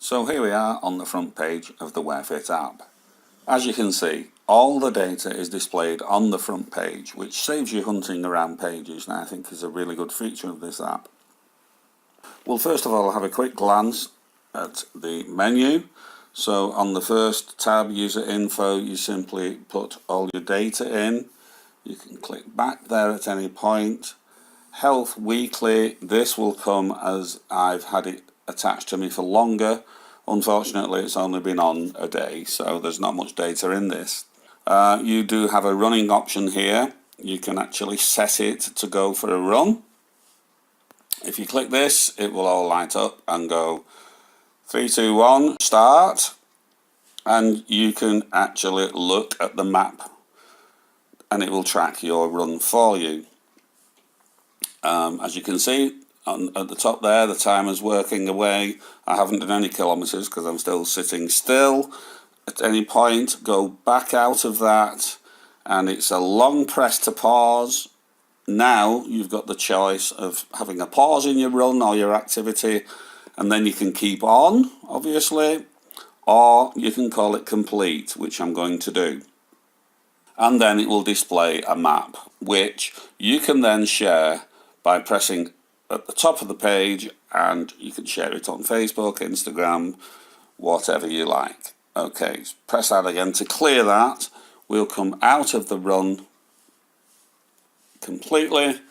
So here we are on the front page of the Wearfit app. As you can see, all the data is displayed on the front page, which saves you hunting around pages, and I think is a really good feature of this app. We'll first of all have a quick glance at the menu. So on the first tab, user info, you simply put all your data in. You can click back there at any point. Health weekly, this will come as I've had it attached to me for longer. Unfortunately, it's only been on a day, so there's not much data in this. You do have a running option here. You can actually set it to go for a run. If you click this, it will all light up and go 3, 2, 1, start. And you can actually look at the map and it will track your run for you. As you can see, at the top there, the timer's working away. I haven't done any kilometres because I'm still sitting still. At any point, go back out of that, and it's a long press to pause. Now you've got the choice of having a pause in your run or your activity, and then you can keep on, obviously, or you can call it complete, which I'm going to do. And then it will display a map, which you can then share by pressing at the top of the page, and you can share it on Facebook, Instagram, whatever you like. Okay, press that again to clear that. We'll come out of the run completely,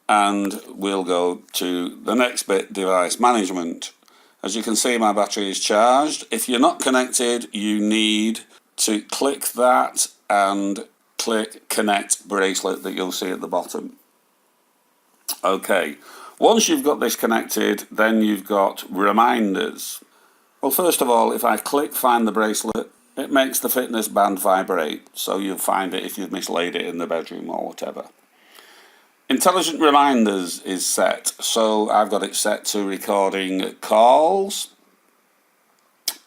and we'll go to the next bit, device management. As you can see, my battery is charged. If you're not connected, you need to click that and click connect bracelet that you'll see at the bottom. Okay, once you've got this connected, then you've got reminders. Well, first of all, if I click find the bracelet, it makes the fitness band vibrate, so you'll find it if you've mislaid it in the bedroom or whatever. Intelligent reminders is set, so I've got it set to recording calls,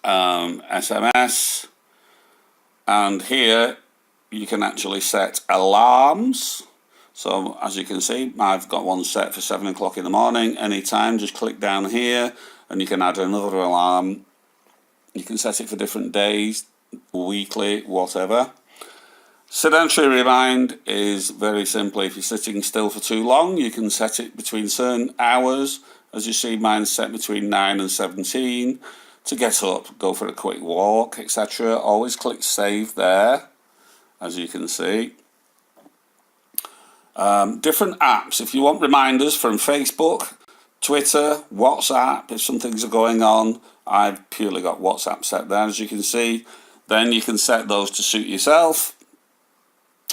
SMS, and here you can actually set alarms. So as you can see, I've got one set for 7 o'clock in the morning. Anytime, just click down here and you can add another alarm. You can set it for different days, weekly, whatever. Sedentary remind is very simple. If you're sitting still for too long, you can set it between certain hours. As you see, mine's set between 9 and 17. To get up, go for a quick walk, etc. Always click save there, as you can see. Different apps. If you want reminders from Facebook, Twitter, WhatsApp, if some things are going on, I've purely got WhatsApp set there, as you can see. Then you can set those to suit yourself.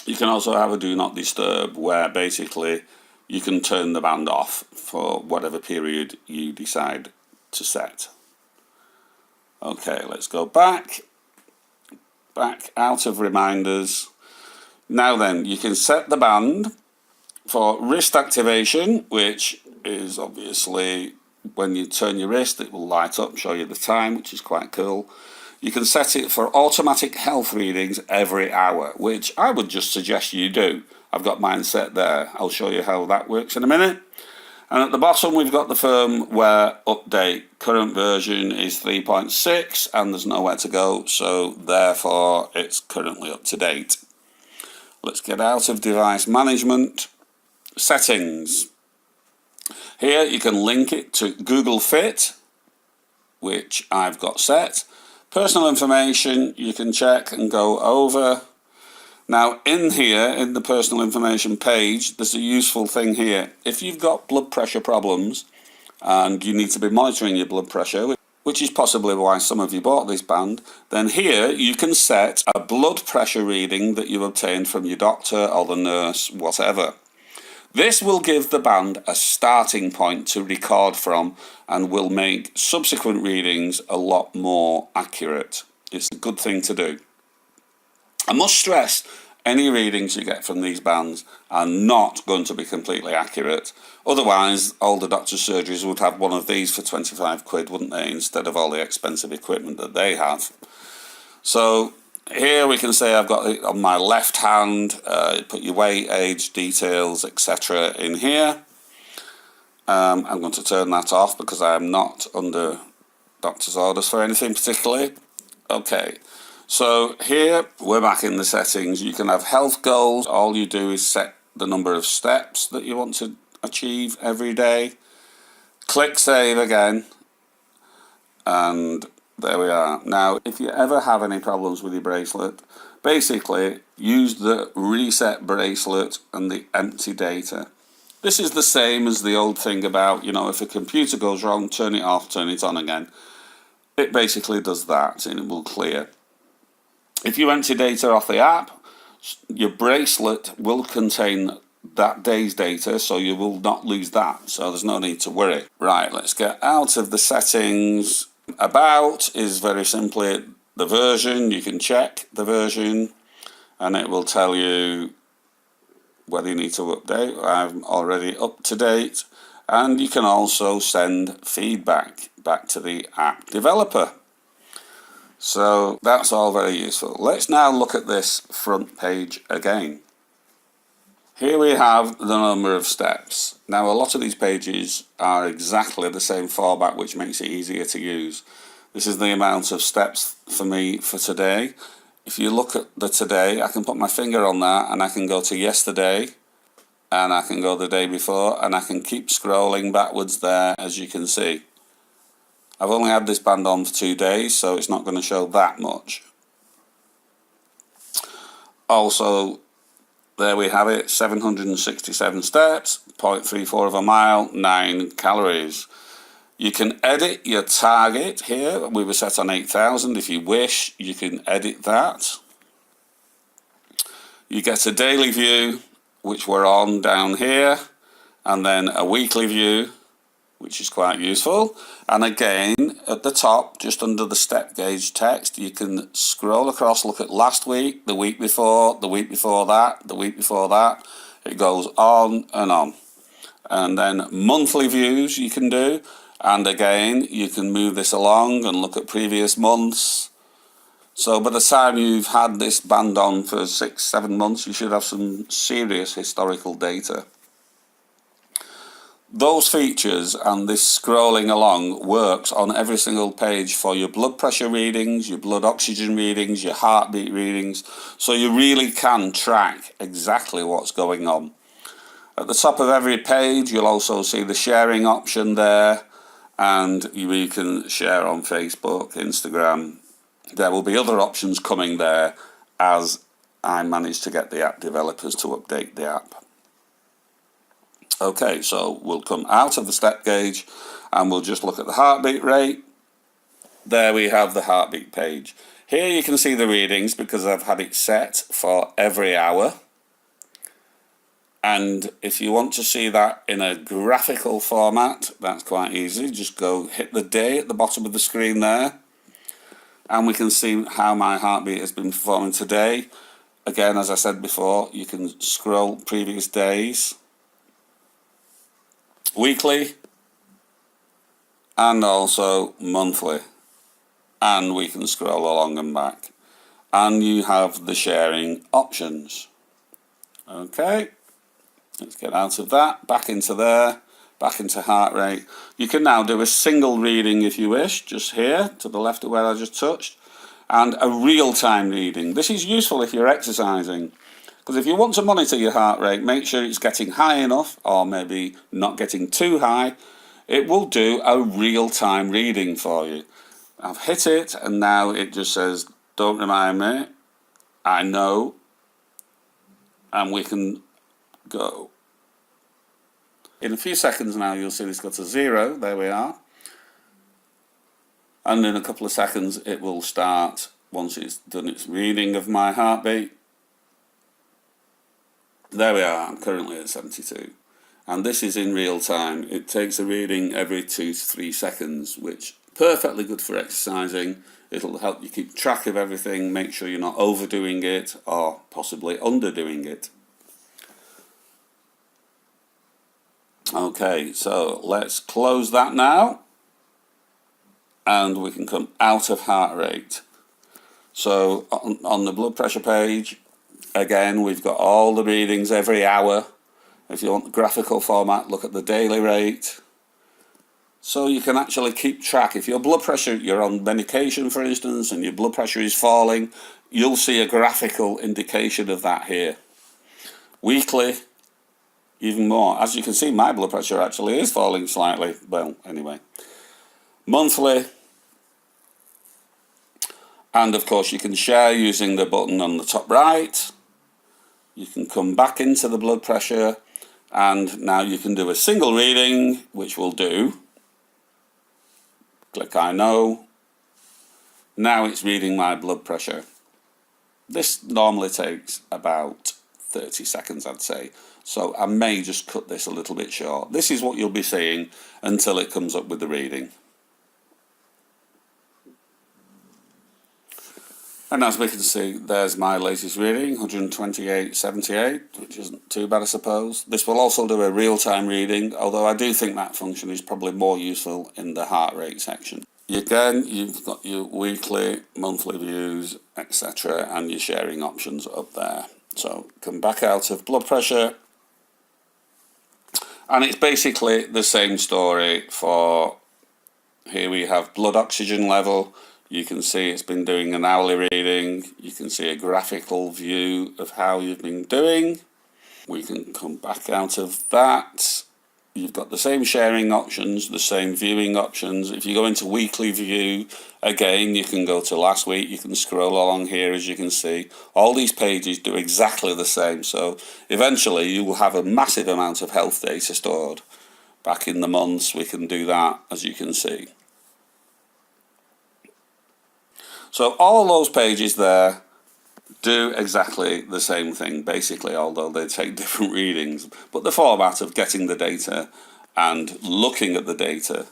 You can also have a do not disturb, where basically you can turn the band off for whatever period you decide to set. Okay, let's go back out of reminders. Now then, you can set the band for wrist activation, which is obviously when you turn your wrist, it will light up and show you the time, which is quite cool. You can set it for automatic health readings every hour, which I would just suggest you do. I've got mine set there. I'll show you how that works in a minute. And at the bottom, we've got the firmware update. Current version is 3.6 and there's nowhere to go, so therefore it's currently up to date. Let's get out of device management. Settings. Here you can link it to Google Fit, which I've got set. Personal information you can check and go over. Now in here, in the personal information page, there's a useful thing here. If you've got blood pressure problems and you need to be monitoring your blood pressure, which is possibly why some of you bought this band, then here you can set a blood pressure reading that you obtained from your doctor or the nurse, whatever. This will give the band a starting point to record from and will make subsequent readings a lot more accurate. It's a good thing to do. I must stress, any readings you get from these bands are not going to be completely accurate. Otherwise, all the doctor's surgeries would have one of these for 25 quid, wouldn't they, instead of all the expensive equipment that they have. So here we can say I've got it on my left hand, put your weight, age, details, etc. in here. I'm going to turn that off because I am not under doctor's orders for anything particularly. Okay, so here we're back in the settings. You can have health goals. All you do is set the number of steps that you want to achieve every day. Click save again, and there we are. Now, if you ever have any problems with your bracelet, basically use the reset bracelet and the empty data. This is the same as the old thing about, if a computer goes wrong, turn it off, turn it on again. It basically does that and it will clear. If you empty data off the app, your bracelet will contain that day's data, so you will not lose that. So there's no need to worry. Right, let's get out of the settings. About is very simply the version. You can check the version and it will tell you whether you need to update. I'm already up to date, and you can also send feedback back to the app developer. So that's all very useful. Let's now look at this front page again. Here we have the number of steps. Now, a lot of these pages are exactly the same format, which makes it easier to use. This is the amount of steps for me for today. If you look at the today, I can put my finger on that and I can go to yesterday and I can go the day before and I can keep scrolling backwards there, as you can see. I've only had this band on for 2 days, so it's not going to show that much. Also, there we have it, 767 steps, 0.34 of a mile, 9 calories. You can edit your target here. We were set on 8,000. If you wish, you can edit that. You get a daily view, which we're on down here, and then a weekly view, which is quite useful. And again, at the top, just under the step gauge text, you can scroll across, look at last week, the week before, the week before that, the week before that. It goes on and on. And then monthly views you can do. And again, you can move this along and look at previous months. So by the time you've had this band on for 6-7 months, you should have some serious historical data. Those features and this scrolling along works on every single page for your blood pressure readings, your blood oxygen readings, your heartbeat readings, so you really can track exactly what's going on. At the top of every page, you'll also see the sharing option there, and you can share on Facebook, Instagram. There will be other options coming there as I manage to get the app developers to update the app. Okay, so we'll come out of the step gauge and we'll just look at the heartbeat rate. There we have the heartbeat page. Here you can see the readings because I've had it set for every hour. And if you want to see that in a graphical format, that's quite easy. Just go hit the day at the bottom of the screen there. And we can see how my heartbeat has been performing today. Again, as I said before, you can scroll previous days, weekly, and also monthly. And we can scroll along and back. And you have the sharing options. Okay. Let's get out of that, back into there, back into heart rate. You can now do a single reading if you wish, just here to the left of where I just touched, and a real-time reading. This is useful if you're exercising, because if you want to monitor your heart rate, make sure it's getting high enough, or maybe not getting too high. It will do a real-time reading for you. I've hit it, and now it just says, don't remind me, I know, and we can go. In a few seconds now you'll see it's got a 0, there we are, and in a couple of seconds it will start once it's done its reading of my heartbeat. There we are, I'm currently at 72, and this is in real time. It takes a reading every 2 to 3 seconds, which perfectly good for exercising. It'll help you keep track of everything, make sure you're not overdoing it or possibly underdoing it. Okay, so let's close that now, and we can come out of heart rate. So on the blood pressure page, again, we've got all the readings every hour. If you want the graphical format, look at the daily rate. So you can actually keep track. If your blood pressure, you're on medication for instance, and your blood pressure is falling, you'll see a graphical indication of that here. Weekly, even more. As you can see, my blood pressure actually is falling slightly. Well, anyway. Monthly. And of course you can share using the button on the top right. You can come back into the blood pressure, and now you can do a single reading, which we'll do. Click I know. Now it's reading my blood pressure. This normally takes about 30 seconds, I'd say. So I may just cut this a little bit short. This is what you'll be seeing until it comes up with the reading. And as we can see, there's my latest reading, 128.78, which isn't too bad, I suppose. This will also do a real-time reading, although I do think that function is probably more useful in the heart rate section. Again, you've got your weekly, monthly views, etc., and your sharing options up there. So come back out of blood pressure, and it's basically the same story for, here we have blood oxygen level. You can see it's been doing an hourly reading. You can see a graphical view of how you've been doing. We can come back out of that. You've got the same sharing options, the same viewing options. If you go into weekly view, again, you can go to last week. You can scroll along here, as you can see. All these pages do exactly the same. So eventually you will have a massive amount of health data stored. Back in the months, we can do that, as you can see. So all those pages there do exactly the same thing, basically, although they take different readings. But the format of getting the data and looking at the data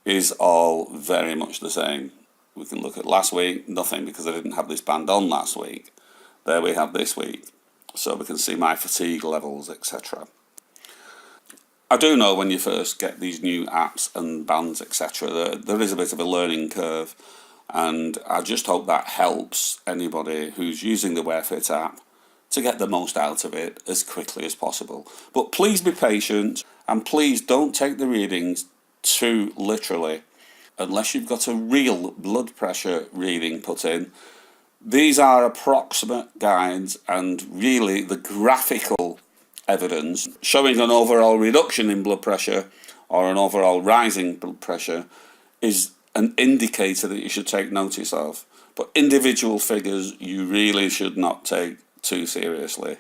is all very much the same. We can look at last week, nothing, because I didn't have this band on last week. There we have this week. So we can see my fatigue levels, etc. I do know when you first get these new apps and bands, etc., there is a bit of a learning curve. And I just hope that helps anybody who's using the Wearfit app to get the most out of it as quickly as possible. But please be patient, and please don't take the readings too literally unless you've got a real blood pressure reading put in. These are approximate guides, and really the graphical evidence showing an overall reduction in blood pressure or an overall rising blood pressure is an indicator that you should take notice of. But individual figures you really should not take too seriously.